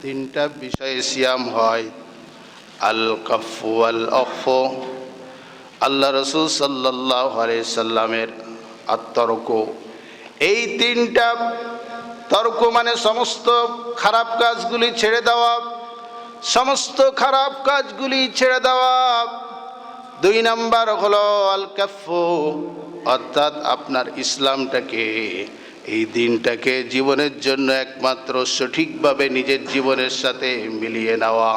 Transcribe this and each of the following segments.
তিনটা বিষয়ে সিয়াম হয়, আল কাফু আল আফু, আল্লাহ রসুল সাল্লাল্লাহু আলাইহি সাল্লামের আত্মরক। এই তিনটা তর্ক মানে সমস্ত খারাপ কাজগুলি ছেড়ে দেওয়া, সমস্ত খারাপ কাজগুলি ছেড়ে দেওয়া। দুই নাম্বার হলো আল কাফু, অর্থাৎ আপনার ইসলামটাকে, এই দিনটাকে জীবনের জন্য একমাত্র সঠিকভাবে নিজের জীবনের সাথে মিলিয়ে নেওয়া।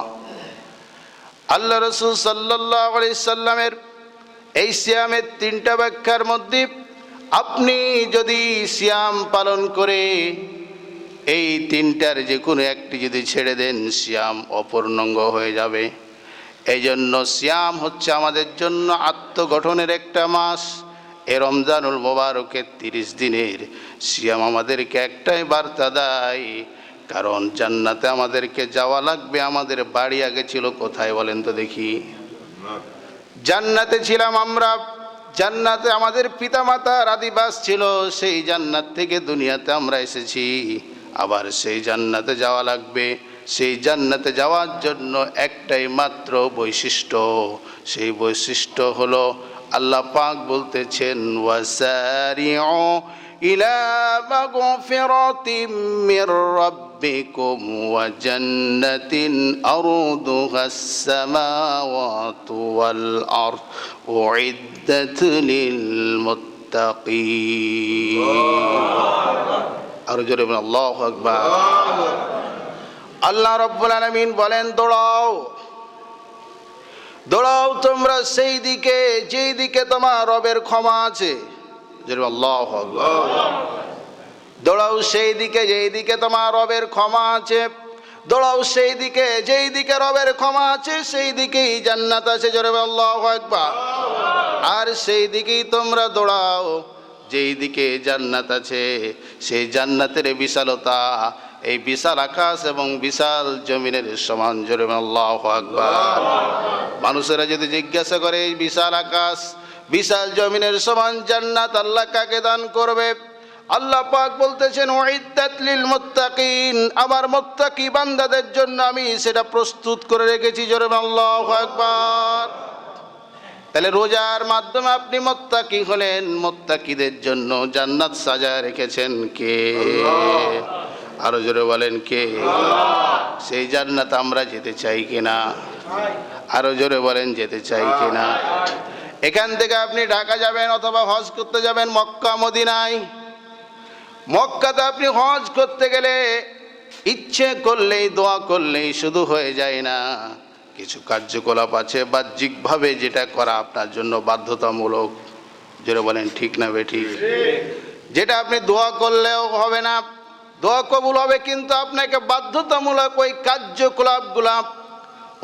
আল্লাহ রসুল সাল্লাল্লাহু আলাইহি সাল্লামের এই সিয়ামের তিনটা ব্যাখ্যার মধ্যে আপনি যদি সিয়াম পালন করে এই তিনটার যে কোনো একটি যদি ছেড়ে দেন, সিয়াম অপূর্ণাঙ্গ হয়ে যাবে। এই জন্য সিয়াম হচ্ছে আমাদের জন্য আত্মগঠনের একটা মাস। এ রমজানুল মোবারকের 30 দিনের সিয়াম আমাদেরকে একটাই বার্তা দেয়, কারণ জান্নাতে আমাদেরকে যাওয়া লাগবে। আমাদের বাড়ি আগে ছিল কোথায় বলেন তো দেখি? জান্নাতে ছিলাম আমরা। জান্নাতে আমাদের পিতামাতার আদিবাস ছিল, সেই জান্নাত থেকে দুনিয়াতে আমরা এসেছি। আবার সেই জান্নাতে যাওয়া লাগবে। সেই জান্নাতে যাওয়ার জন্য একটাই মাত্র বৈশিষ্ট্য, সেই বৈশিষ্ট্য হলো আল্লাহ পাক বলতেছেন, ওয়াসারিউ ইলা মাগফিরাতিম মির রাব্বিকুম ওয়া জান্নাতিন আরদুহাস সামাওয়াতু ওয়াল আরদ উইদ্দাত লিল মুত্তাকিন। আর জোরে বলেন আল্লাহু আকবার। আল্লাহ রাব্বুল আলামিন বলেন, দৌড়াও দৌড়াও তোমরা সেই দিকে যেই দিকে তোমার রবের ক্ষমা আছে। জোরে আল্লাহু আকবার। দৌড়াও সেই দিকে যেই দিকে তোমার রবের ক্ষমা আছে। দৌড়াও সেই দিকে যেই দিকে রবের ক্ষমা আছে, সেই দিকেই জান্নাত আছে। জোরে আল্লাহু আকবার। আর সেই দিকেই তোমরা দৌড়াও যেই দিকে জান্নাত আছে। সেই জান্নাতের বিশালতা এই বিশাল আকাশ এবং বিশাল জমিনের সমান। জোরে আল্লাহু আকবার। মানুষেরা যদি জিজ্ঞাসা করে এই বিশাল আকাশ বিশাল জমিনের সমান জান্নাত আল্লাহ কাকে দান করবে, আল্লাহ পাক বলতেছেন, উইদ্দাত লিল মুত্তাকিন, আমার মুত্তাকি বান্দাদের জন্য আমি সেটা প্রস্তুত করে রেখেছি। জোরে আল্লাহু আকবার। তাহলে রোজার মাধ্যমে আপনি মুত্তাকি হলেন। মুত্তাকিদের জন্য জান্নাত সাজায় রেখেছেন কে? আরো জোরে বলেন কে? সেই জান্নাত আমরা যেতে চাই কিনা? আরো জোরে বলেন যেতে চাই কিনা? এখান থেকে আপনি ঢাকা যাবেন অথবা হজ করতে যাবেন মক্কা মদিনায়। মক্কাতে আপনি হজ করতে গেলে ইচ্ছে করলেই দোয়া করলেই শুধু হয়ে যায় না, কিছু কার্যকলাপ আছে বাহ্যিকভাবে যেটা করা আপনার জন্য বাধ্যতামূলক। যেটা বলেন ঠিক না বেঠিক? যেটা আপনি দোয়া করলেও হবে না, দোয়া কবুল হবে, কিন্তু আপনাকে বাধ্যতামূলক ওই কার্যকলাপগুলা,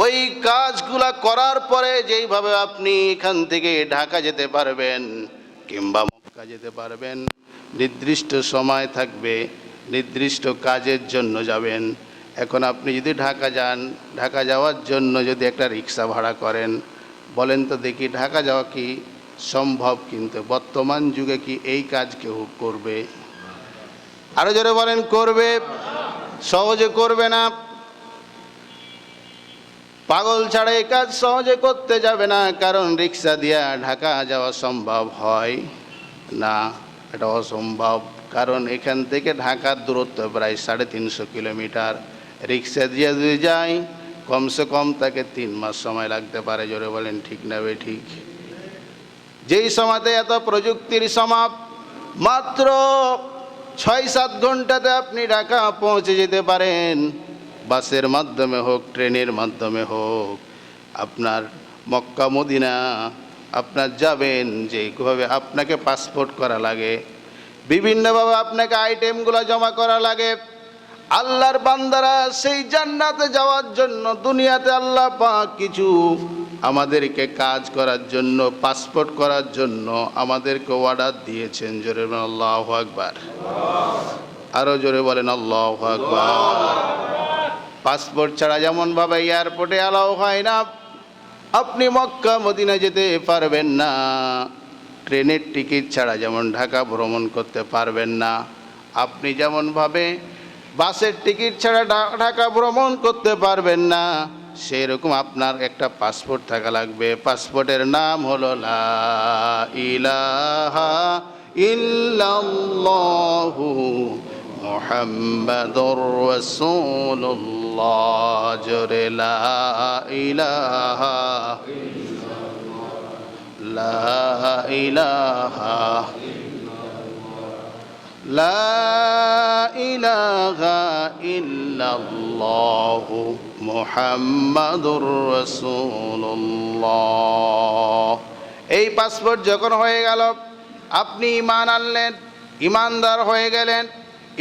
ওই কাজগুলা করার পরে যেইভাবে আপনি এখান থেকে ঢাকা যেতে পারবেন কিংবা মক্কা যেতে পারবেন, নির্দিষ্ট সময় থাকবে, নির্দিষ্ট কাজের জন্য যাবেন। এখন আপনি যদি ঢাকা যান, ঢাকা যাওয়ার জন্য যদি একটা রিক্সা ভাড়া করেন, বলেন তো দেখি ঢাকা যাওয়া কি সম্ভব? কিন্তু বর্তমান যুগে কি এই কাজ কেউ করবে? আরো জোরে বলেন করবে? সহজে করবে না। পাগল ছাড়া এই কাজ সহজে করতে যাবে না, কারণ রিক্সা দিয়া ঢাকা যাওয়া সম্ভব হয় না, এটা অসম্ভব। কারণ এখান থেকে ঢাকার দূরত্ব প্রায় 350 কিলোমিটার। রিক্সা দিয়ে যদি যাই কমসে কম তাকে 3 মাস সময় লাগতে পারে। জোরে বলেন ঠিক না বে ঠিক? যেই সময়তে এত প্রযুক্তির সমাপ, মাত্র 6-7 ঘন্টাতে আপনি ঢাকা পৌঁছে যেতে পারেন। বাসের মাধ্যমে হোক, ট্রেনের মাধ্যমে হোক, আপনার মক্কা মদিনা আপনার যাবেন, যেভাবে আপনাকে পাসপোর্ট করা লাগে, বিভিন্নভাবে আপনাকে আইটেমগুলো জমা করা লাগে। আল্লাহর বান্দারা সেই জান্নাতে যাওয়ার জন্য দুনিয়াতে আল্লাহ পাক কিছু আমাদেরকে কাজ করার জন্য, পাসপোর্ট করার জন্য আমাদেরকে অর্ডার দিয়েছেন। জোরে বলেন আল্লাহু আকবার। আরো জোরে বলেন আল্লাহু আকবার। পাসপোর্ট ছাড়া যেমনভাবে এয়ারপোর্টে অ্যালাউ হয় না, আপনি মক্কা মদিনা যেতে পারবেন না। ট্রেনের টিকিট ছাড়া যেমন ঢাকা ভ্রমণ করতে পারবেন না, আপনি যেমনভাবে বাসের টিকিট ছাড়া ঢাকা ভ্রমণ করতে পারবেন না, সেরকম আপনার একটা পাসপোর্ট থাকা লাগবে। পাসপোর্টের নাম হলো লা ইলাহা ইল্লাল্লাহু মুহাম্মাদুর রাসূলুল্লাহ। জোরে লা ইলাহা লা ইলাহা লা ইলাহা ইল্লাল্লাহু মুহাম্মাদুর রাসূলুল্লাহ। এই পাসপোর্ট যখন হয়ে গেল, আপনি ঈমান আনলেন, ঈমানদার হয়ে গেলেন।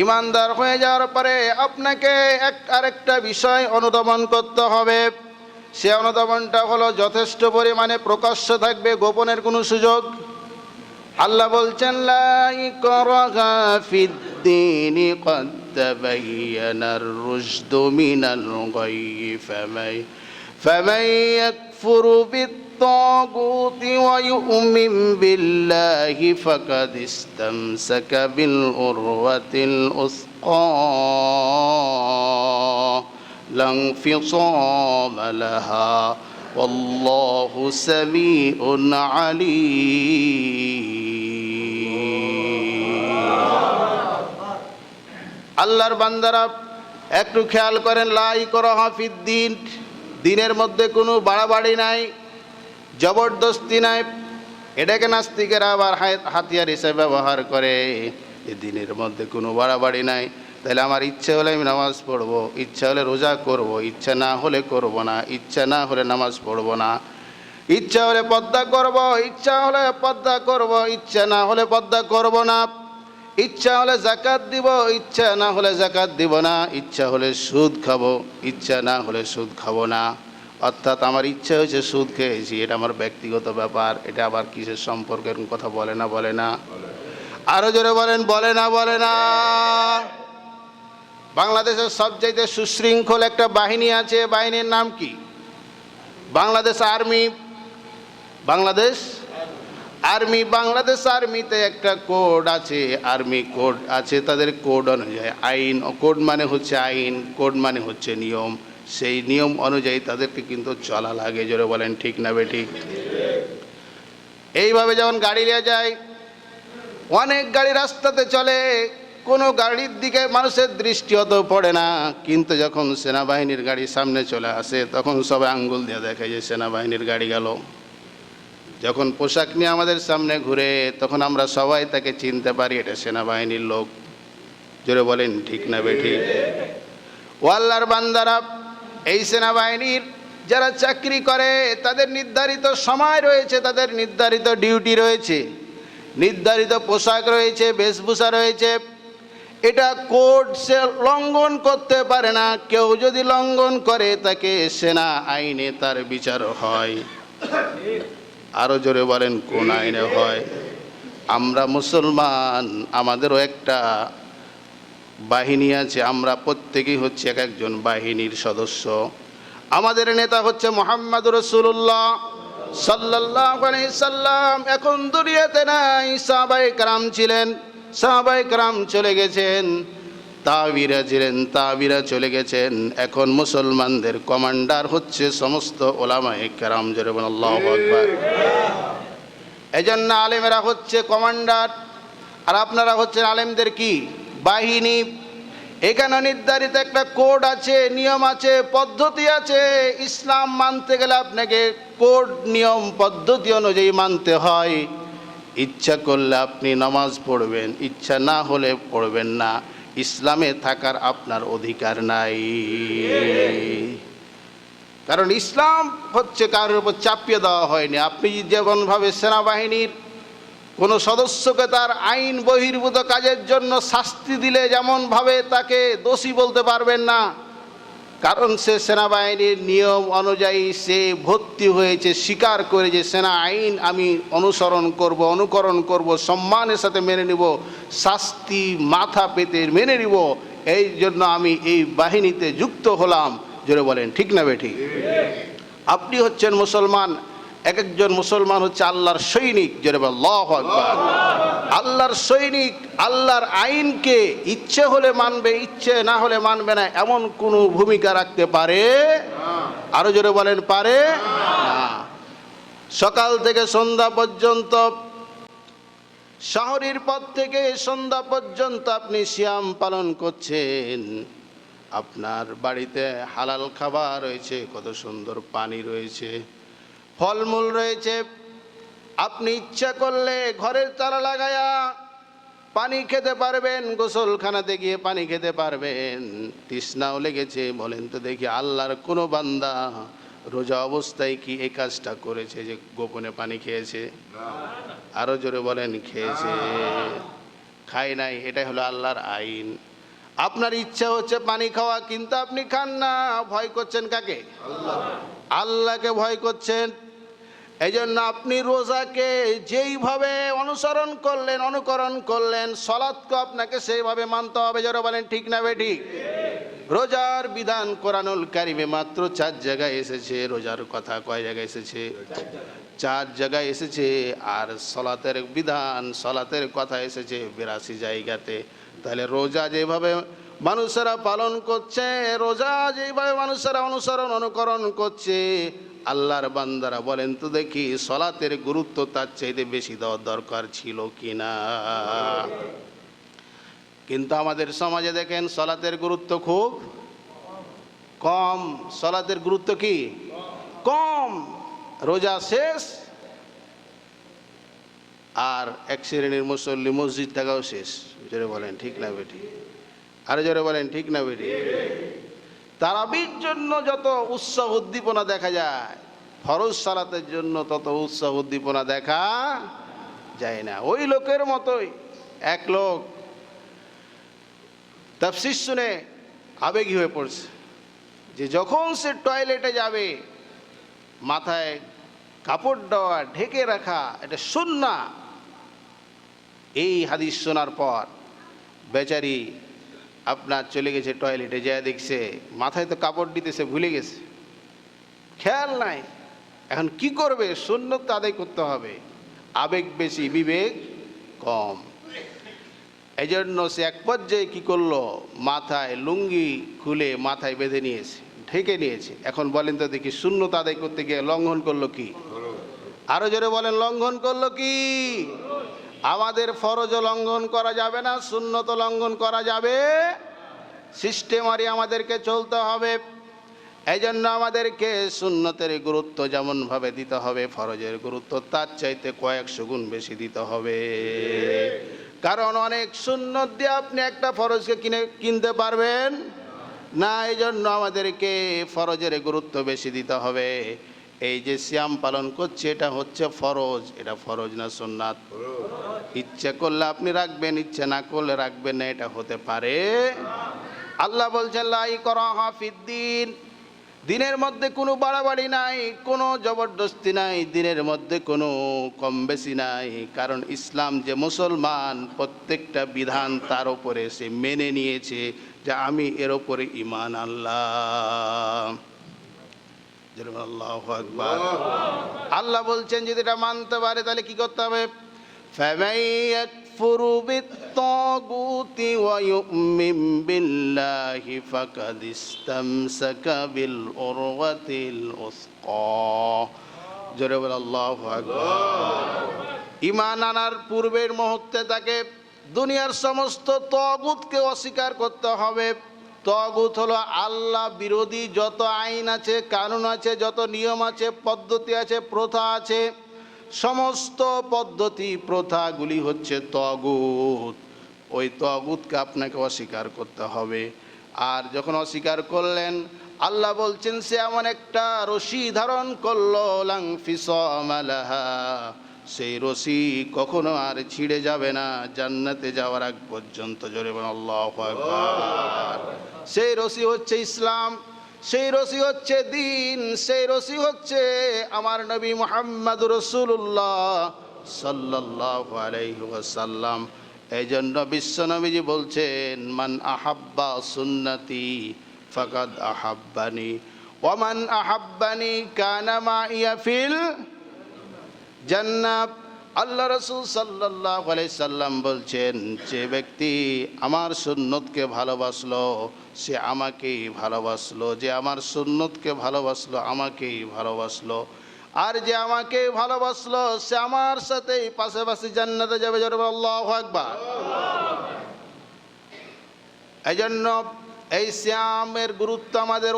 ঈমানদার হয়ে যাওয়ার পরে আপনাকে আরেকটা বিষয় অনুধাবন করতে হবে। সে অনুধাবনটা হলো যথেষ্ট পরিমাণে প্রকাশ্য থাকবে, গোপনের কোনো সুযোগ। আল্লাহ বলছেন লা ইকরাহা ফিদ্দীনি ক্বাদ তাবায়্যানার রুশদু মিনাল গায়য়ি ফামান ইয়াকফুরু বিত-তাগুতি ওয়া ইউমিন বিল্লাহি ফাকাদ ইসতামসাকা বিল উরওয়াতিল উসকা লা ইনফিসামা লাহা ওয়াল্লাহু সামিউন আলীম। আল্লাহর বান্দারা একটু খেয়াল করেন, লা ইকরাহা ফিদ্দীন, দিনের মধ্যে কোনো বাড়াবাড়ি নাই, জবরদস্তি নাই। এটাকে নাস্তিকেরা আবার হাতিয়ার হিসেবে ব্যবহার করে। এই দিনের মধ্যে কোনো বাড়াবাড়ি নাই, তাহলে আমার ইচ্ছে হলে আমি নামাজ পড়বো, ইচ্ছা হলে রোজা করব, ইচ্ছা না হলে করব না, ইচ্ছা না হলে নামাজ পড়ব না, ইচ্ছা হলে পর্দা করব, ইচ্ছা হলে পর্দা করব, ইচ্ছা না হলে পর্দা করব না, ইচ্ছা হলে যাকাত দিব, ইচ্ছা না হলে যাকাত দিব না, ইচ্ছা হলে সুদ খাবো, ইচ্ছা না হলে সুদ খাবো না। অর্থাৎ আমার ইচ্ছা হয়েছে সুদ খেয়েছি, এটা আমার ব্যক্তিগত ব্যাপার। এটা আবার কিসের সম্পর্কের কথা বলে না? বলে না? আরো জোরে বলেন, বলে না? বলে না? বাংলাদেশের সবচাইতে সুশৃঙ্খল একটা বাহিনী আছে, বাহিনীর নাম কি? বাংলাদেশ আর্মি। বাংলাদেশ আর্মি। বাংলাদেশ আর্মিতে একটা কোড আছে, আর্মি কোড আছে। তাদের কোড অনুযায়ী আইন, কোড মানে হচ্ছে আইন, কোড মানে হচ্ছে নিয়ম। সেই নিয়ম অনুযায়ী তাদেরকে কিন্তু চলা লাগে। জোরে বলেন ঠিক না বেঠিক? এইভাবে যখন গাড়ি নিয়ে যায়, অনেক গাড়ি রাস্তাতে চলে, কোনো গাড়ির দিকে মানুষের দৃষ্টি অত পড়ে না, কিন্তু যখন সেনাবাহিনীর গাড়ি সামনে চলে আসে তখন সবাই আঙ্গুল দিয়ে দেখে যে সেনাবাহিনীর গাড়ি গেল। যখন পোশাক নিয়ে আমাদের সামনে ঘুরে তখন আমরা সবাই তাকে চিনতে পারি, এটা সেনাবাহিনীর লোক। জোরে বলেন ঠিক না বেঠিক? ও আল্লাহর বান্দারা, এই সেনাবাহিনীর যারা চাকরি করে তাদের নির্ধারিত সময় রয়েছে, তাদের নির্ধারিত ডিউটি রয়েছে, নির্ধারিত পোশাক রয়েছে, বেশভূষা রয়েছে। এটা কোড সে লঙ্ঘন করতে পারে না। কেউ যদি লঙ্ঘন করে তাকে সেনা আইনে তার বিচার হয়। আরো জোরে বলেন কোন আইনে হয়? আমরা মুসলমান, আমাদেরও একটা বাহিনী আছে, আমরা প্রত্যেকেই হচ্ছে এক একজন বাহিনীর সদস্য। আমাদের নেতা হচ্ছে মুহাম্মদুর রাসূলুল্লাহ সাল্লাল্লাহু আলাইহি সাল্লাম। এখন দুনিয়াতে নাই, সাহাবায়ে কেরাম ছিলেন, সাহাবায়ে কেরাম চলে গেছেন, তাবিরা ছিলেন, তাবিরা চলে গেছেন। এখন মুসলমানদের কমান্ডার হচ্ছে সমস্ত ওলামায়ে কেরাম। জোরে বলেন আল্লাহু আকবার। এজন্য আলেমেরা হচ্ছে কমান্ডার, আর আপনারা হচ্ছেন আলেমদের কি? বাহিনী। এখানে নির্ধারিত একটা কোড আছে, নিয়ম আছে, পদ্ধতি আছে। ইসলাম মানতে গেলে আপনাকে কোড, নিয়ম, পদ্ধতি অনুযায়ী মানতে হয়। ইচ্ছা করলে আপনি নামাজ পড়বেন, ইচ্ছা না হলে পড়বেন না। ইসলামে থাকার আপনার অধিকার নাই, কারণ ইসলাম হচ্ছে কারোর উপর চাপিয়ে দেওয়া হয়নি। আপনি যেমনভাবে সেনাবাহিনীর কোনো সদস্যকে তার আইন বহির্ভূত কাজের জন্য শাস্তি দিলে যেমনভাবে তাকে দোষী বলতে পারবেন না, কারণ সে সেনাবাহিনীর নিয়ম অনুযায়ী সে ভর্তি হয়েছে, স্বীকার করে যে সেনা আইন আমি অনুসরণ করব, অনুকরণ করব, সম্মানের সাথে মেনে নিব, শাস্তি মাথা পেতে মেনে নিব। এই জন্য আমি এই বাহিনীতে যুক্ত হলাম। জোরে বলেন ঠিক না বেঠিক? আপনি হচ্ছেন মুসলমান, এক একজন মুসলমান হচ্ছে আল্লাহর সৈনিক, জোরে বলেন আল্লাহু আকবার। আল্লাহর সৈনিক, আল্লাহর আইনকে ইচ্ছে হলে মানবে, ইচ্ছে না হলে মানবে না, এমন কোনো ভূমিকা রাখতে পারে? আরো জোরে বলেন পারে না। সকাল থেকে সন্ধ্যা পর্যন্ত, শহরের পর থেকে সন্ধ্যা পর্যন্ত আপনি সিয়াম পালন করছেন। আপনার বাড়িতে হালাল খাবার রয়েছে, কত সুন্দর পানি রয়েছে, ফলমূল রয়েছে। আপনি ইচ্ছা করলে ঘরের তালা লাগায়া পানি খেতে পারবেন, গোসলখানাতে গিয়ে পানি খেতে পারবেন। তৃষ্ণাও লেগেছে, বলেন তো দেখি আল্লাহর কোনো বান্দা রোজা অবস্থায় কি এই কাজটা করেছে যে গোপনে পানি খেয়েছে? আরো জোরে বলেন খেয়েছে? খায় নাই। এটাই হলো আল্লাহর আইন। আপনার ইচ্ছা হচ্ছে পানি খাওয়া, কিন্তু আপনি খান না। ভয় করছেন কাকে? আল্লাহকে ভয় করছেন। এই জন্য আপনি রোজাকে যেইভাবে অনুকরণ করলেন, সালাতকে আপনাকে সেইভাবে মানতে হবে। যারা বলেন ঠিক না বেঠিক? রোজার বিধান কোরআনুল কারিমে মাত্র 4 জায়গায় এসেছে। রোজার কথা কয় জায়গায় এসেছে? 4 জায়গায় এসেছে। আর সালাতের বিধান, সালাতের কথা এসেছে 82 জায়গাতে। তাহলে রোজা যেভাবে মানুষেরা পালন করছে, রোজা যেভাবে মানুষেরা অনুকরণ করছে, আল্লাহর বান্দারা বলেন তো দেখি সালাতের গুরুত্ব তার চাইতে বেশি দেওয়ার দরকার ছিল কিনা? কিন্তু আমাদের সমাজে দেখেন সালাতের গুরুত্ব খুব কম। সালাতের গুরুত্ব কি কম। রোজা শেষ আর এক শ্রেণীর মুসল্লি মসজিদ থাকাও শেষ। জোরে বলেন ঠিক না বেটি? আরে জোরে বলেন ঠিক না বেটি? তারাবির জন্য যত উৎসাহ উদ্দীপনা দেখা যায়, ফরজ সালাতের জন্য তত উৎসাহ উদ্দীপনা দেখা যায় না। ওই লোকের মতোই এক লোক তাফসীর শুনে আবেগী হয়ে পড়ছে, যে যখন সে টয়লেটে যাবে মাথায় কাপড় দেওয়া, ঢেকে রাখা, এটা সুন্নাহ। এই হাদিস শোনার পর বেচারি আপনার চলে গেছে টয়লেটে, যা দেখছে মাথায় তো কাপড় দিতেছে, ভুলে গেছে, খেয়াল নাই। এখন কি করবে? সুন্নত তো আদায় করতে হবে। আবেগ বেশি, বিবেক কম। এই জন্য সে এক পর্যায়ে কী করলো, মাথায় লুঙ্গি খুলে মাথায় বেঁধে নিয়েছে, ঢেকে নিয়েছে। এখন বলেন তো দেখি সুন্নত আদায় করতে গিয়ে লঙ্ঘন করলো কি? আরো জোরে বলেন লঙ্ঘন করলো কি? আমাদের ফরজ লঙ্ঘন করা যাবে না, সুন্নত লঙ্ঘন করা যাবে। সিস্টেমারি আমাদেরকে চলতে হবে। এই জন্য আমাদেরকে সুন্নতের গুরুত্ব যেমনভাবে দিতে হবে, ফরজের গুরুত্ব তার চাইতে কয়েকশো গুণ বেশি দিতে হবে। কারণ অনেক সুন্নত দিয়ে আপনি একটা ফরজকে কিনতে পারবেন না। এই জন্য আমাদেরকে ফরজের গুরুত্ব বেশি দিতে হবে। এই যে সিয়াম পালন করছে, এটা হচ্ছে ফরজ। এটা ফরজ না সুন্নাত? ইচ্ছে করলে আপনি রাখবেন, ইচ্ছে না করলে রাখবেন না। এটা হতে পারে? আল্লাহ বলছেন লা ইকরাহা ফিদ্দিন, দিনের মধ্যে কোনো বাড়াবাড়ি নাই, কোনো জবরদস্তি নাই, দিনের মধ্যে কোনো কম বেশি নাই। কারণ ইসলাম যে মুসলমান, প্রত্যেকটা বিধান তার উপরে সে মেনে নিয়েছে যে আমি এর উপরে ঈমান আনলাম। আল্লাহু আকবার। আল্লাহ বলছেন যদি এটা মানতে পারে তাহলে কি করতে হবে? ফামান ইয়াকফুরু বিত-তাগুতি ওয়া ইউমিন বিল্লাহি ফাকাদ ইসতামসাকা বিল উরওয়াতিল উসকা। জোরে বল আল্লাহু আকবার। ঈমান আনার পূর্বের মুহূর্তে তাকে দুনিয়ার সমস্ত তাগুতকে অস্বীকার করতে হবে। তাগুত হলো আল্লাহ বিরোধী যত আইন আছে, কানুন আছে, যত নিয়ম আছে, পদ্ধতি আছে, প্রথা আছে, সমস্ত পদ্ধতি প্রথাগুলি হচ্ছে তাগুত। ওই তাগুতকে আপনাকে অস্বীকার করতে হবে। আর যখন অস্বীকার করলেন, আল্লাহ বলছেন সে এমন একটা রশি ধারণ করলো, লাং ফিসামা লাহা, সেই রশি কখনো আর ছিঁড়ে যাবে না জান্নাতে যাওয়ার আগ পর্যন্ত। জোরে বলেন আল্লাহু আকবার। সেই রশি হচ্ছে ইসলাম, সেই রশি হচ্ছে দ্বীন, সেই রশি হচ্ছে আমার নবী মুহাম্মদুর রাসূলুল্লাহ সাল্লাল্লাহু আলাইহি ওয়াসাল্লাম। এই জন্য বিশ্বনবীজি বলছেন মান আহাব্বা সুন্নতি ফাকাদ আহাব্বানি ওয়া মান আহাব্বানি কানা মাইয়া ফিল জান্নাত। আল্লাহ রাসূল সাল্লাল্লাহু আলাইহি সাল্লাম বলছেন, যে ব্যক্তি আমার সুন্নতকে ভালোবাসলো সে আমাকেই ভালোবাসলো, যে আমার সুন্নতকে ভালোবাসলো আমাকেই ভালোবাসলো, আর যে আমাকে ভালোবাসলো সে আমার সাথেই পাশাপাশি জান্নাতে যাবে। জোরে বলো আল্লাহু আকবার। এই জন্য এই সিয়ামের গুরুত্ব আমাদের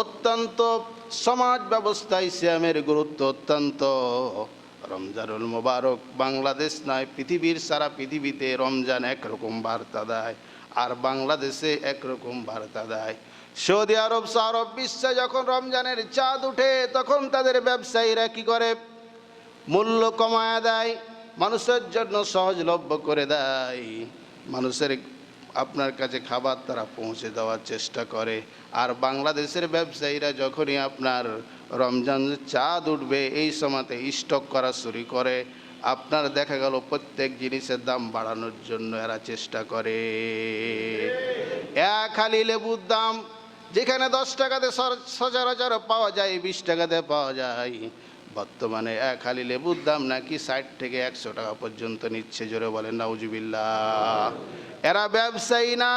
অত্যন্ত, সমাজ ব্যবস্থায় সিয়ামের গুরুত্ব অত্যন্ত। রমজানুল মুবারক বাংলাদেশ নয়, পৃথিবীর সারা পৃথিবীতে রমজান একরকম বার্তা দেয়, আর বাংলাদেশে একরকম বার্তা দেয়। সৌদি আরব, আরব বিশ্বে যখন রমজানের চাঁদ উঠে তখন তাদের ব্যবসায়ীরা কি করে, মূল্য কমায় দেয়, মানুষের জন্য সহজলভ্য করে দেয়, মানুষের আপনার কাছে খাবার তারা পৌঁছে দেওয়ার চেষ্টা করে। আর বাংলাদেশের ব্যবসায়ীরা যখনই আপনার রমজান চাঁদ উঠবে এই সময়তে স্টক করা শুরু করে, আপনার দেখা গেল প্রত্যেক জিনিসের দাম বাড়ানোর জন্য এরা চেষ্টা করে। এক হালি লেবুর দাম যেখানে 10 টাকাতে সচরাচর পাওয়া যায়, 20 টাকাতে পাওয়া যায়, বর্তমানে এক হালি লেবুর দাম নাকি 60 থেকে 100 টাকা পর্যন্ত নিচ্ছে। জোরে বলেন নাউজুবিল্লাহ। এরা ব্যবসায়ী না,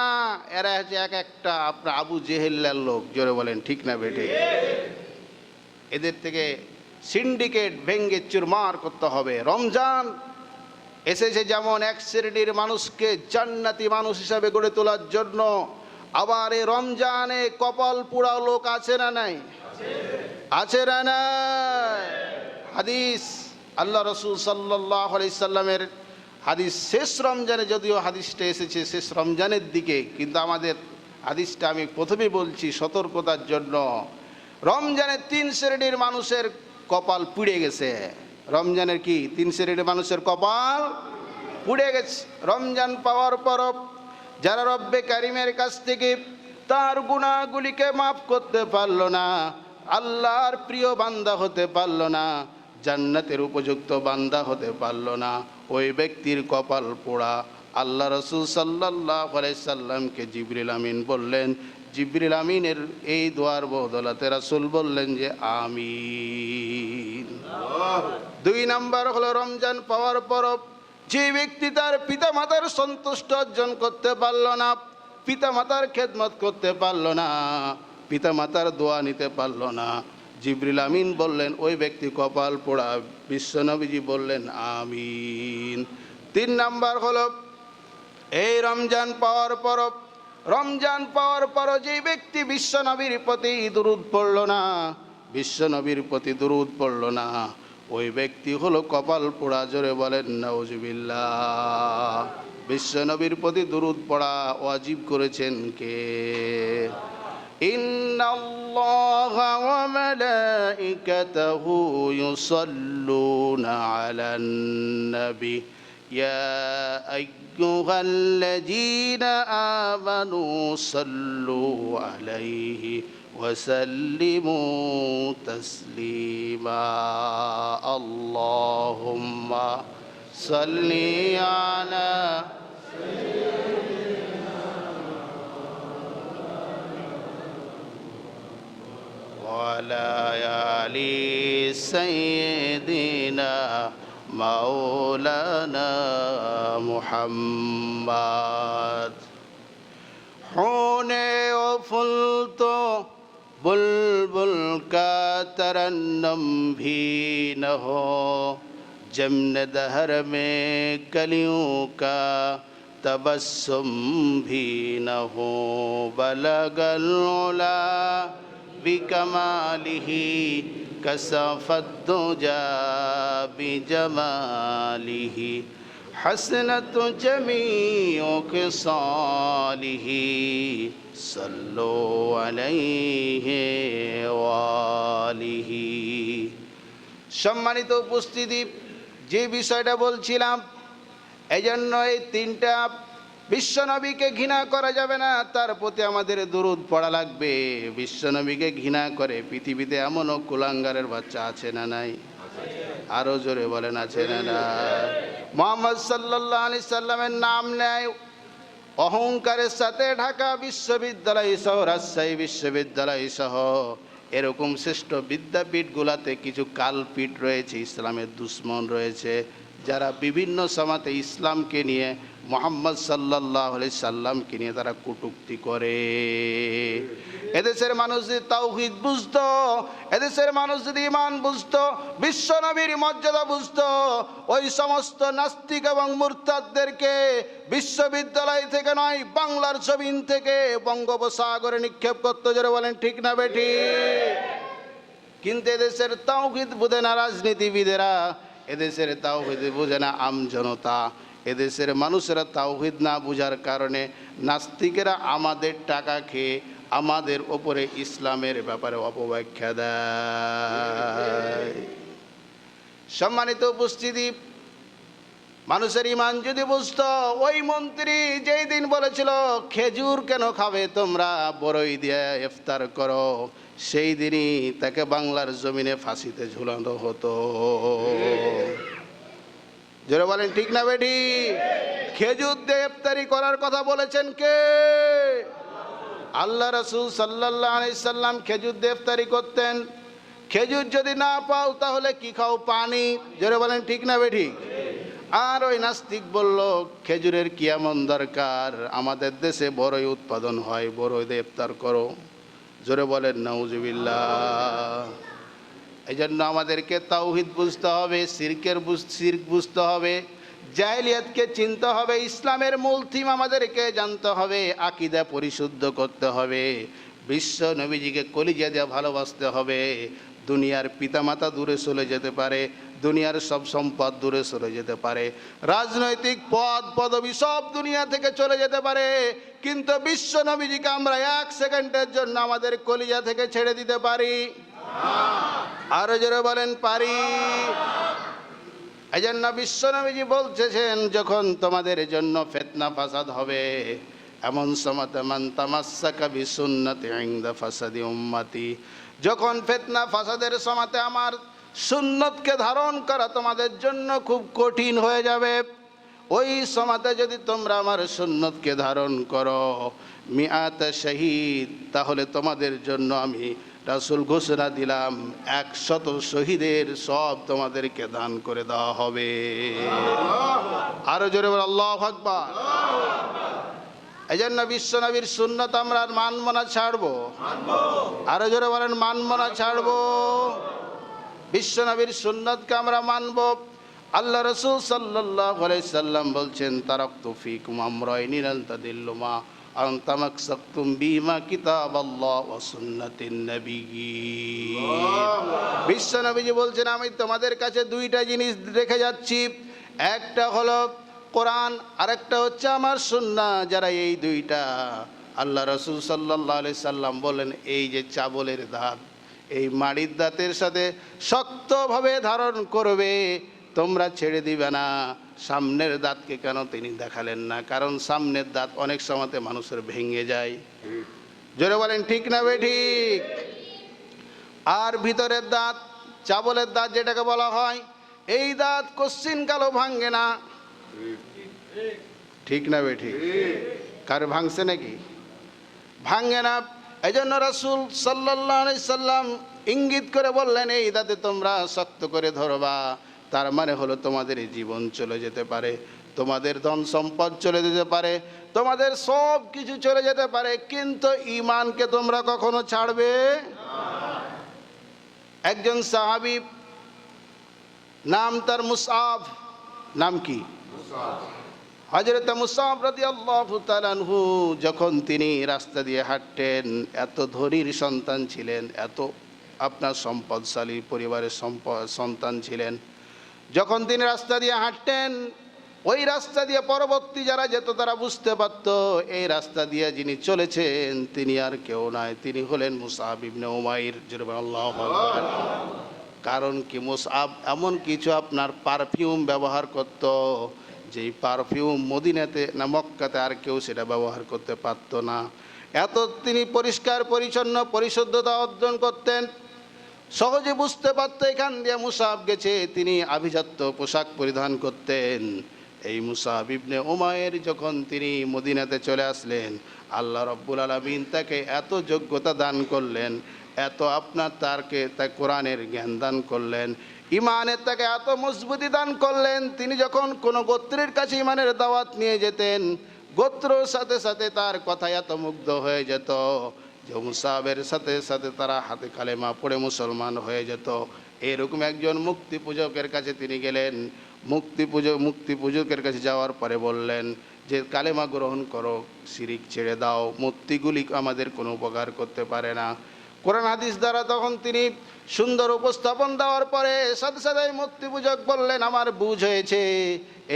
এরা হচ্ছে এক একটা আপনার আবু জেহেলের লোক। জোরে বলেন ঠিক না বেটে? এদের থেকে সিন্ডিকেট ভেঙ্গে চুরমার করতে হবে। রমজান এসেছে যেমন এক শ্রেণীর মানুষকে জান্নাতি মানুষ হিসাবে গড়ে তোলার জন্য, আবার এই রমজানে কপাল পোড়া লোক আছে না নাই? আছে না নাই? হাদিস, আল্লাহ রাসূল সাল্লাল্লাহু আলাইহি সাল্লামের হাদিস, শেষ রমজানে যদিও হাদিসটা এসেছে শেষ রমজানের দিকে, কিন্তু আমাদের হাদিসটা আমি প্রথমেই বলছি সতর্কতার জন্য। রমজানের 3 শ্রেণীর মানুষের কপাল পুড়ে গেছে। রমজানের কি 3 শ্রেণীর মানুষের কপাল পুড়ে গেছে। রমজান পাওয়ার পর যারা রব্বে কারিমের কাছ থেকে তার গুনাহগুলিকে মাফ করতে পারল না, আল্লাহর প্রিয় বান্দা হতে পারল না, জান্নাতের উপযুক্ত বান্দা হতে পারল না, ওই ব্যক্তির কপাল পোড়া। আল্লাহ রাসূল সাল্লাল্লাহু আলাইহি সাল্লামকে জিবরিল আমিন বললেন, জিবরিল আমিনের এই দোয়ার বদলাতে রাসূল বললেন যে আমিন। 2 নাম্বার হলো রমজান পাওয়ার পর যে ব্যক্তি তার পিতা মাতার সন্তুষ্ট অর্জন করতে পারল না, পিতা মাতার খেদমত করতে পারল না, পিতা মাতার দোয়া নিতে পারল না, জিবরিল আমিন বললেন ওই ব্যক্তি কপাল পোড়া। বিশ্বনবীজি বললেন আমিন। 3 নাম্বার হলো এই রমজান পাওয়ার পর যে ব্যক্তি বিশ্বনবীর প্রতি দুরূদ পড়ল না, বিশ্বনবীর প্রতি দুরূদ পড়ল না, ওই ব্যক্তি হলো কপাল পোড়া। জোরে বলেন নাউজুবিল্লাহ। বিশ্বনবীর প্রতি দুরূদ পড়া ওয়াজিব করেছেন কে? ইন্নাল্লাহা ওয়া মালাইকাতাহু ইউসাল্লুনা আলান নবী ইয়া আইয়ুহাল্লাযীনা আমানু সাল্লু আলাইহি ওয়া সাল্লিমু তাসলিমা। আল্লাহুম্মা সাল্লি আলা وعلى آل سيدنا مولانا محمد। ہونے و پھول تو بلبل کا ترنم بھی نہ ہو، جمن دہر میں کلیوں کا تبسم بھی نہ ہو، بلغ العلا بکمالہ کشف الدجى بجمالہ، حسنت جمیع خصالہ، صلوا علیہ وآلہ۔ সম্মানিত উপস্থিতি, যে বিষয়টা বলছিলাম, এই জন্য এই 3টা বিশ্বনবীকে ঘৃণা করা যাবে না, তার প্রতি আমাদের দুরূদ পড়া লাগবে। বিশ্বনবীকে ঘৃণা করে পৃথিবীতে এমনও কুলাঙ্গারের বাচ্চা আছে না নাই? আরো জোরে বলেন আছে না নাই? মুহাম্মদ সাল্লাল্লাহু আলাইহি সাল্লামের নাম নেয় অহংকারের সাথে ঢাকা বিশ্ববিদ্যালয় সহ, রাজশাহী বিশ্ববিদ্যালয় সহ এরকম শ্রেষ্ঠ বিদ্যাপীঠগুলাতে কিছু কালপিঠ রয়েছে, ইসলামের দুশ্মন রয়েছে, যারা বিভিন্ন সমাতে ইসলামকে নিয়ে, মুহাম্মদ সাল্লাল্লাহু আলাইহি সাল্লামকে নিয়ে তারা কটূক্তি করে। এদেশের মানুষ যদি তাওহীদ বুঝতো, এদেশের মানুষ যদি ঈমান বুঝতো, বিশ্ব নবীর মর্যাদা বুঝতো, ওই সমস্ত নাস্তিক এবং মুরতাদদেরকে বিশ্ববিদ্যালয় থেকে নয়, বাংলার জমিন থেকে বঙ্গোপসাগরে নিক্ষেপ করতো। জোরে বলেন ঠিক না বেঠিক? কিন্তু এদেশের তাওহীদ বোঝে না রাজনীতিবিদেরা, এদেশের তাওহীদ বোঝে না আমজনতা। এদেশের মানুষেরা তাওহীদ না বুঝার কারণে নাস্তিকেরা আমাদের টাকা খেয়ে আমাদের ওপরে ইসলামের ব্যাপারে অপব্যাখ্যা দেয়। সম্মানিত উপস্থিতি, মানুষের ঈমান যদি বুঝতো, ওই মন্ত্রী যেই দিন বলেছিল খেজুর কেন খাবে তোমরা, বড়ই দিয়ে ইফতার করো, সেই দিনই তাকে বাংলার জমিনে ফাঁসিতে ঝুলানো হতো। জোরে বলেন ঠিক না বেঠি? খেজুর দিয়ে ইফতারি করার কথা বলেছেন কে? আল্লাহ রাসূল সাল্লাল্লাহু আলাইহি সাল্লাম খেজুর দিয়ে ইফতারি করতেন। খেজুর যদি না পাও তাহলে কি খাও? পানি। জোরে বলেন ঠিক না বেঠি? আর ওই নাস্তিক বলল খেজুরের কি এমন দরকার, আমাদের দেশে বড়ই উৎপাদন হয়, বড়ই দিয়ে ইফতার করো। জোরে বলেন নাউজুবিল্লাহ। এই জন্য আমাদেরকে তাওহীদ বুঝতে হবে, শিরক বুঝতে হবে, জাহেলিয়াতকে চিনতে হবে, ইসলামের মূল থিম আমাদেরকে জানতে হবে, আকীদা পরিশুদ্ধ করতে হবে, বিশ্ব নবীজিকে কলিজা দিয়ে ভালোবাসতে হবে। দুনিয়ার পিতামাতা দূরে চলে যেতে পারে, দুনিয়ার সব সম্পদ দূরে চলে যেতে পারে, রাজনৈতিক পদ পদবি সব দুনিয়া থেকে চলে যেতে পারে, কিন্তু বিশ্ব নবীজিকে আমরা এক সেকেন্ডের জন্য আমাদের কলিজা থেকে ছেড়ে দিতে পারি? আরো জোরে বলেন পারি? এই জন্য বিশ্ব নবীজি বলতেছেন, যখন তোমাদের জন্য ফিতনা ফাসাদ হবে, এমন সময়তে মান তামাসসাকা বিসুন্নতি ইনদা ফাসাদি উম্মতি, যখন ফিতনা ফাসাদের সময়তে আমার সুন্নতকে ধারণ করা তোমাদের জন্য খুব কঠিন হয়ে যাবে, ওই সময়তে যদি তোমরা আমার সুন্নতকে ধারণ করো মিআত শহীদ, তাহলে তোমাদের জন্য আমি রাসূল ঘোষণা দিলাম 100 শহীদের সব তোমাদেরকে দান করে দেওয়া হবে। আরো জোরে বল আল্লাহু আকবার। এই জন্য বিশ্ব নবীর সুন্নত আমরা মানব না ছাড়বো? আরো জোরে বলেন মানব না ছাড়বো? বিশ্ব নবীর সুন্নতকে আমরা মানব। আল্লাহ রাসূল সাল্লাল্লাহু আলাইহি সাল্লাম বলছেন, তারাকতু ফীকুম আমরাইনি লান তাদিল্লু মা আন তামাসসাকতুম বিমা কিতাবাল্লাহ ওয়া সুন্নাতিন নবিয়্যিন। বিশ্ব নবীজি বলছেন, আমি তোমাদের কাছে দুইটা জিনিস রেখে যাচ্ছি, একটা হলো কোরআন, আরেকটা হচ্ছে আমার সুন্নাহ। যারা এই দুইটা, আল্লাহ রাসূল সাল্লাল্লাহু আলাইহি সাল্লাম বলেন, এই যে চাবলের দাঁত, এই মাড়ির দাঁতের সাথে শক্তভাবে ধারণ করবে, তোমরা ছেড়ে দিবে না। সামনের দাঁতকে কেন তিনি দেখালেন না? কারণ সামনের দাঁত অনেক সময়তে মানুষের ভেঙে যায়। জোরে বলেন ঠিক না বেঠিক? আর ভিতরের দাঁত, চাবলের দাঁত যেটাকে বলা হয়, এই দাঁত কোশ্চিন কালো ভাঙে না। ঠিক না বেঠিক? কার ভাঙছে নাকি? ভাঙে না। এই জন্য রাসূল সাল্লাল্লাহু আলাইহি সাল্লাম ইঙ্গিত করে বললেন, এই দাঁতে তোমরা শক্ত করে ধরবা। তার মানে হলো তোমাদের জীবন চলে যেতে পারে, তোমাদের ধন সম্পদ চলে যেতে পারে, তোমাদের সব কিছু চলে যেতে পারে, কিন্তু ঈমানকে তোমরা কখনো ছাড়বে না। একজন সাহাবী, নাম তার মুসআব। নাম কি? হযরত মুসআব রাদিয়াল্লাহু তাআলা আনহু যখন তিনি রাস্তা দিয়ে হাঁটতেন, এত ধনীর সন্তান ছিলেন, এত আপনার সম্পদশালী পরিবারের সন্তান ছিলেন, যখন তিনি রাস্তা দিয়ে হাঁটতেন, ওই রাস্তা দিয়ে পরবর্তী যারা যেত তারা বুঝতে পারত এই রাস্তা দিয়ে যিনি চলেছেন তিনি আর কেউ নয়, তিনি হলেন মুসআব ইবনে উমাইর। আল্লাহু আকবার। কারণ কি? মুসআব এমন কিছু আপনার পারফিউম ব্যবহার করত, যেই পারফিউম মদিনাতে না মক্কাতে আর কেউ সেটা ব্যবহার করতে পারত না। এত তিনি পরিষ্কার পরিচ্ছন্ন পরিশুদ্ধতা অর্জন করতেন, সহজে বুঝতে পারত এখান দিয়ে মুসআব গেছে। তিনি আভিজাত্য পোশাক পরিধান করতেন। এই মুসআব ইবনে উমাইর যখন তিনি মদিনাতে চলে আসলেন, আল্লাহ রাব্বুল আলামিন তাকে এত যোগ্যতা দান করলেন, এত আপনার তাই কোরআনের জ্ঞান দান করলেন, ইমানের তাকে এত মজবুতি দান করলেন। তিনি যখন কোনো গোত্রের কাছে ইমানের দাওয়াত নিয়ে যেতেন, গোত্রর সাথে সাথে তার কথায় এত মুগ্ধ হয়ে যেত যে মুসাবের সাথে সাথে তারা হাতে কালেমা পড়ে মুসলমান হয়ে যেত। এরকম একজন মুক্তি পূজকের কাছে তিনি গেলেন। মুক্তি পূজকের কাছে যাওয়ার পরে বললেন যে কালেমা গ্রহণ করো, শিরিক ছেড়ে দাও, মূর্তিগুলি আমাদের কোনো উপকার করতে পারে না। কোরআন হাদিস দ্বারা তখন তিনি সুন্দর উপস্থাপন দেওয়ার পরে সাথে সাথে মূর্তি পূজক বললেন, আমার বুঝ হয়েছে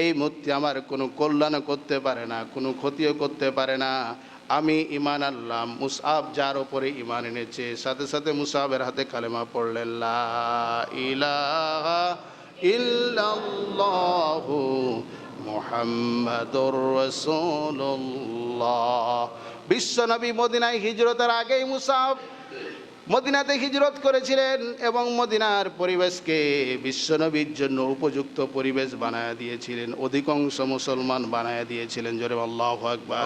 এই মূর্তি আমার কোনো কল্যাণও করতে পারে না, কোনো ক্ষতিও করতে পারে না। আমি ঈমান আনলাম। মুসআব যার ওপরে ঈমান এনেছে, সাথে সাথে মুসআবের হাতে কালেমা পড়লেন, লা ইলাহা ইল্লাল্লাহু মুহাম্মাদুর রাসূলুল্লাহ। বিশ্বনবী মদিনায় হিজরতের আগেই মুসআব মদিনাতে হিজরত করেছিলেন এবং মদিনার পরিবেশকে বিশ্বনবীর জন্য উপযুক্ত পরিবেশ বানায় দিয়েছিলেন, অধিকাংশ মুসলমান বানায় দিয়েছিলেন। জোরে আল্লাহু আকবার।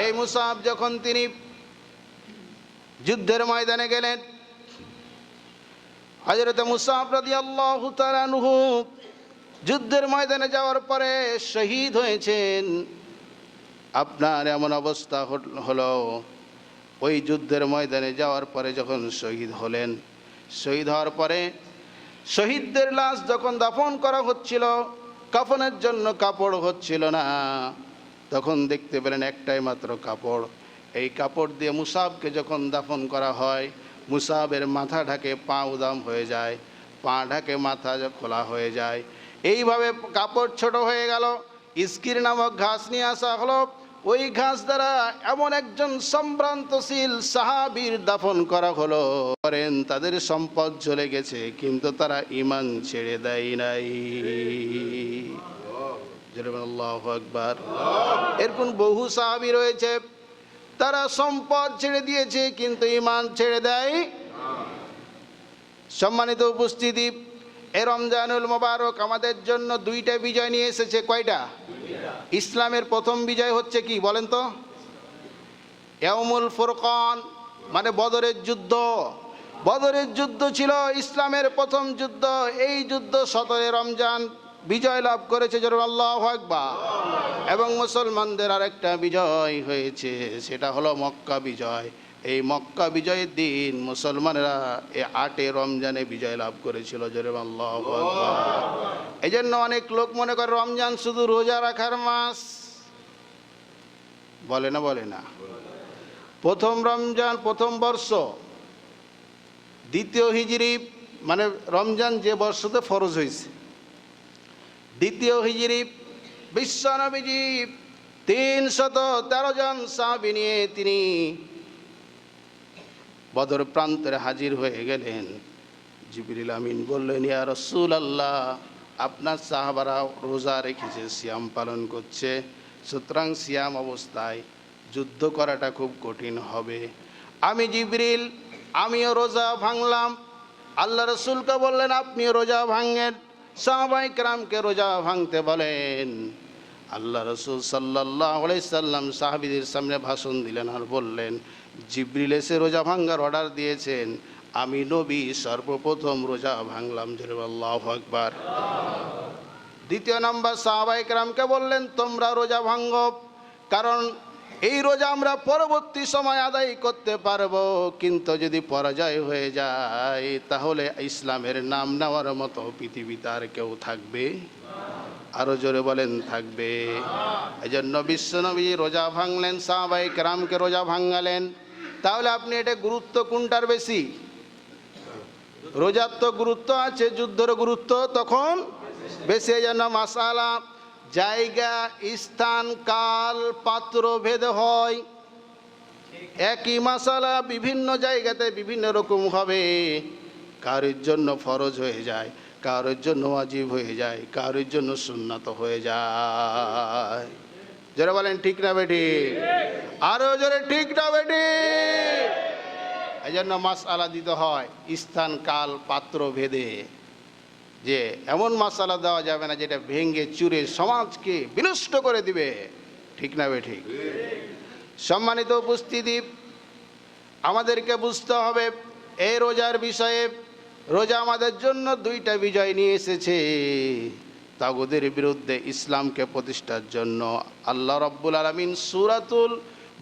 এই মুসআব যখন তিনি যুদ্ধের ময়দানে গেলেন, হযরত মুসআব রাদিয়াল্লাহু তাআলা আনহু যুদ্ধের ময়দানে যাওয়ার পরে শহীদ হয়েছেন। আপনার এমন অবস্থা হলো, ওই যুদ্ধের ময়দানে যাওয়ার পরে যখন শহীদ হলেন, শহীদ হওয়ার পরে শহীদদের লাশ যখন দাফন করা হচ্ছিল, কাফনের জন্য কাপড় হচ্ছিল না, তখন দেখতে পেলেন একটাই মাত্র কাপড়। এই কাপড় দিয়ে মুসআবকে যখন দাফন করা হয়, মুসআবের মাথা ঢাকে পা উদাম হয়ে যায়, পা ঢাকে মাথা খোলা হয়ে যায়। এইভাবে কাপড় ছোট হয়ে গেল। ইস্কির নামক ঘাস নিয়ে আসা হলো। ওই ঘাস দ্বারা এমন একজন সম্ভ্রান্তশীল সাহাবীর দাফন করা হলো, করেন তাদের সম্পদ চলে গেছে কিন্তু তারা ঈমান ছেড়ে দেয় নাই। আল্লাহু আকবার। এরকম বহু সাহাবী রয়েছে, তারা সম্পদ ছেড়ে দিয়েছে কিন্তু ঈমান ছেড়ে দেয়। সম্মানিত উপস্থিতি, এ রমজানুল মোবারক আমাদের জন্য দুইটা বিজয় নিয়ে এসেছে। কয়টা? ইসলামের প্রথম বিজয় হচ্ছে কি বলেন তো? ইয়াউমুল ফুরকান, মানে বদরের যুদ্ধ। বদরের যুদ্ধ ছিল ইসলামের প্রথম যুদ্ধ। এই যুদ্ধ 17 রমজান বিজয় লাভ করেছে। জোরে আল্লাহু আকবার। এবং মুসলমানদের আরেকটা বিজয় হয়েছে, সেটা হলো মক্কা বিজয়। এই মক্কা বিজয়ের দিন মুসলমানেরা এই 8 রমজানে বিজয় লাভ করেছিল। জোরে আল্লাহু আকবার। এই জন্য অনেক লোক মনে করে রমজান শুধু রোজা রাখার মাস। বলে না? প্রথম রমজান, প্রথম বর্ষ, দ্বিতীয় হিজরি, মানে রমজান যে বর্ষতে ফরজ হয়েছে, দ্বিতীয় হিজরি বিশ্বনবীজি 313 জন সাহাবী নিয়ে তিনি বদর প্রান্তরে হাজির হয়ে গেলেন। জিবরিল আমিন বললেন, ইয়া রাসূলুল্লাহ, আপনার সাহাবারা রোজা রেখেছে, সিয়াম পালন করছে, সুতরাং সিয়াম অবস্থায় যুদ্ধ করাটা খুব কঠিন হবে। আমি জিবরিল, আমিও রোজা ভাঙলাম। আল্লাহ রসুলকে বললেন, আপনিও রোজা ভাঙেন। সাহাবায়ে কেরামকে রোজা ভাঙতে বলেন। আল্লাহ রসুল সাল্লাল্লাহু আলাইহি সাল্লাম সাহাবীদের সামনে ভাষণ দিলেন আর বললেন, জিবরিল এসে রোজা ভাঙার অর্ডার দিয়েছেন, আমি নবী সর্বপ্রথম রোজা ভাঙলাম। জোরে আল্লাহু আকবার। দ্বিতীয় নাম্বার সাহাবায়ে কেরামকে বললেন, তোমরা রোজা ভাঙো, কারণ এই রোজা আমরা পরবর্তী সময় আদায় করতে পারবো, কিন্তু যদি পরাজয় হয়ে যায় তাহলে ইসলামের নাম নেওয়ার মতো পৃথিবীতে আর কেউ থাকবে? আরো জোরে বলেন, থাকবে? এই জন্য বিশ্বনবী রোজা ভাঙলেন, সাহাবায়ে কেরামকে রোজা ভাঙালেন। তাহলে আপনি এটা গুরুত্ব কোনটার বেশি? রোজার তো গুরুত্ব আছে, যুদ্ধের গুরুত্ব তখন বেশি। এই জন্য মাসালা জায়গা, স্থান, কাল, পাত্র ভেদ হয়। একই মাসালা বিভিন্ন জায়গাতে বিভিন্ন রকম হবে। কারোর জন্য ফরজ হয়ে যায়, কারোর জন্য ওয়াজিব হয়ে যায়, কারোর জন্য সুন্নাত হয়ে যায়। যারা বলেন ঠিক না বেটি? আরো জোরে ঠিক না বেটি? এই জন্য মাসআলা দিতে হয় স্থান, কাল, পাত্র ভেদে। যে এমন মাসআলা দেওয়া যাবে না যেটা ভেঙে চুরে সমাজকে বিনষ্ট করে দিবে। ঠিক না বেটি? সম্মানিত উপস্থিতি, আমাদেরকে বুঝতে হবে এই রোজার বিষয়ে। রোজা আমাদের জন্য দুইটা বিজয় নিয়ে এসেছে। তাগুদের বিরুদ্ধে ইসলামকে প্রতিষ্ঠার জন্য আল্লাহ রাব্বুল আলামিন সূরাতুল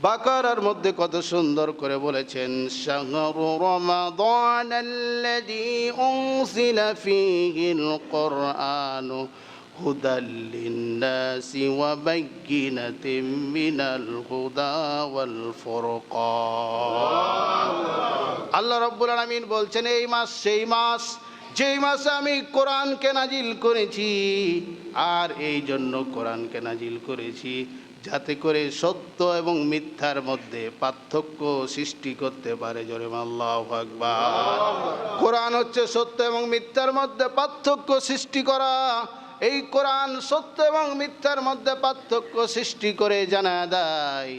বাকারার মধ্যে কত সুন্দর করে বলেছেন, শাহরু রমাদানাল্লাযী উনজিলা ফীহিল কুরআনু হুদাল লিন্নাসি ওয়া বাইয়িনাতিম মিনাল হুদা ওয়াল ফুরকান। আল্লাহ রাব্বুল আলামিন বলছেন এই মাস সেই মাস যেই মাসে আমি কোরআনকে নাজিল করেছি, আর এই জন্য কোরআনকে নাজিল করেছি যাতে করে সত্য এবং মিথ্যার মধ্যে পার্থক্য সৃষ্টি করতে পারে। জোরে আল্লাহু আকবার। কোরআন হচ্ছে সত্য এবং মিথ্যার মধ্যে পার্থক্য সৃষ্টি করা। এই কোরআন সত্য এবং মিথ্যার মধ্যে পার্থক্য সৃষ্টি করে জানা দেয়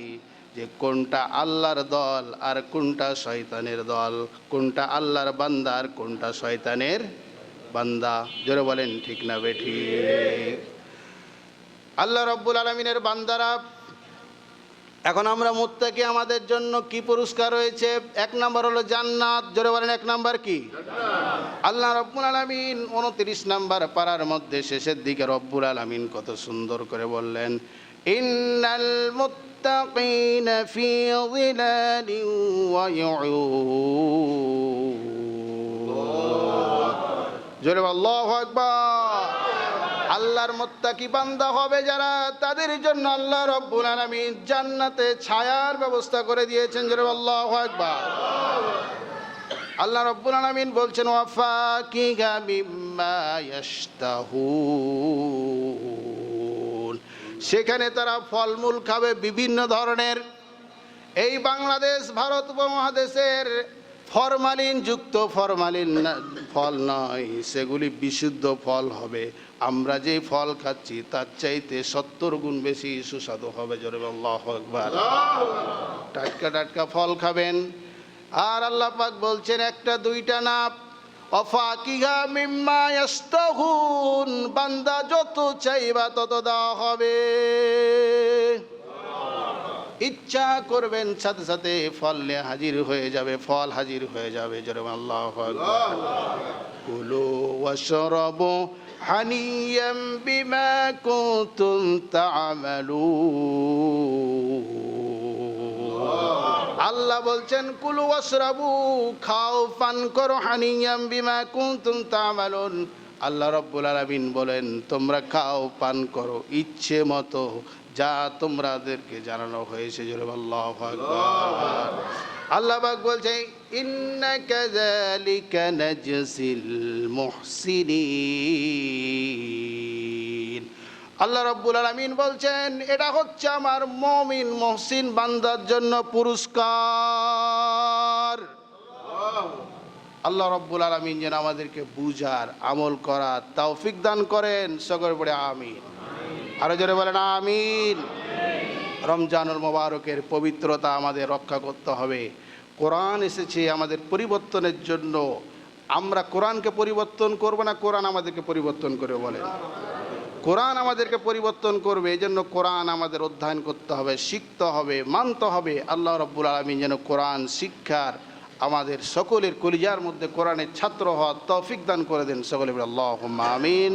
যে কোনটা আল্লাহর দল আর কোনটা শয়তানের দল, কোনটা আল্লাহর বান্দা আর কোনটা শয়তানের বান্দা। জোরে বলেন ঠিক না বেঠিক? আল্লাহ রাব্বুল আলামিনের বান্দারা, এখন আমরা মুত্তাকি, আমাদের জন্য কি পুরস্কার রয়েছে? এক নাম্বার হলো জান্নাত। জোরে বলেন এক নাম্বার কি? আল্লাহ রাব্বুল আলামিন 29 নাম্বার পারার মধ্যে শেষের দিকে রব্বুল আলামিন কত সুন্দর করে বললেন, ইন্নাল মুত্তাকিনা ফি যিলালিন ওয়া ইউন। জোরে আল্লাহু আকবার। আল্লাহর মুত্তাকি বান্দা হবে যারা, তাদের জন্য আল্লাহ রাব্বুল আলামিন জান্নাতে ছায়ার ব্যবস্থা করে দিয়েছেন। জোরে আল্লাহু আকবার। আল্লাহ রাব্বুল আলামিন বলছেন, ওয়া ফাকিহা মিম্মা ইয়াশতাহুন। সেখানে তারা ফলমূল খাবে বিভিন্ন ধরনের। এই বাংলাদেশ ভারত উপমহাদেশের ফরমালিন যুক্ত ফরমালিন ফল নয়, সেগুলি বিশুদ্ধ ফল হবে। আমরা যে ফল খাচ্ছি তার চাইতে 70 গুণ বেশি সুস্বাদু হবে। জোরে আল্লাহু আকবার। টাটকা টাটকা ফল খাবেন। আর আল্লাহ পাক বলছেন একটা দুইটা না, অফাকিহা মিম্মা ইয়াশতাহুন। বান্দা যত চাইবা তত দেওয়া হবে। ইচ্ছা করবেন সাথে সাথে ফল নিয়ে হাজির হয়ে যাবে, ফল হাজির হয়ে যাবে। জোরে আল্লাহু আকবার। কুলু ওয়াশরাবু হানিয়াম বিমা কুনতুম তা'মালুন। আল্লাহ বলছেন কুলু ওয়াশরাবু, খাও পান করো, হানিয়াম বিমা কুনতুম তা'মালুন। আল্লাহ রাব্বুল আলামিন বলেন তোমরা খাও পান করো ইচ্ছে মতো যা তোমরাদেরকে জানানো হয়েছে। জোরে আল্লাহু আকবার। আল্লাহ পাক বলছে, ইন্না কাযালিকা নাজসিল মুহসিনিন। আল্লাহ রাব্বুল আলামিন বলছেন এটা হচ্ছে আমার মুমিন মুহসিন বান্দার জন্য পুরস্কার। আল্লাহ রাব্বুল আলামিন যেন আমাদেরকে বুঝার, আমল করার তৌফিক দান করেন। সকলে পড়ে আমিন। আরো জোরে বলেন আমিন। রমজানুল মোবারকের পবিত্রতা আমাদের রক্ষা করতে হবে। কোরআন এসেছে আমাদের পরিবর্তনের জন্য। আমরা কোরআনকে পরিবর্তন করব না, কোরআন আমাদেরকে পরিবর্তন করে বলে। কোরআন আমাদেরকে পরিবর্তন করবে, এই জন্য কোরআন আমাদের অধ্যয়ন করতে হবে, শিখতে হবে, মানতে হবে। আল্লাহ রাব্বুল আলামিন যেন কোরআন শিক্ষার আমাদের সকলের কলিজার মধ্যে কোরআনের ছাত্র হওয়ার তৌফিক দান করে দেন। সকলে আল্লাহুম্মা আমিন।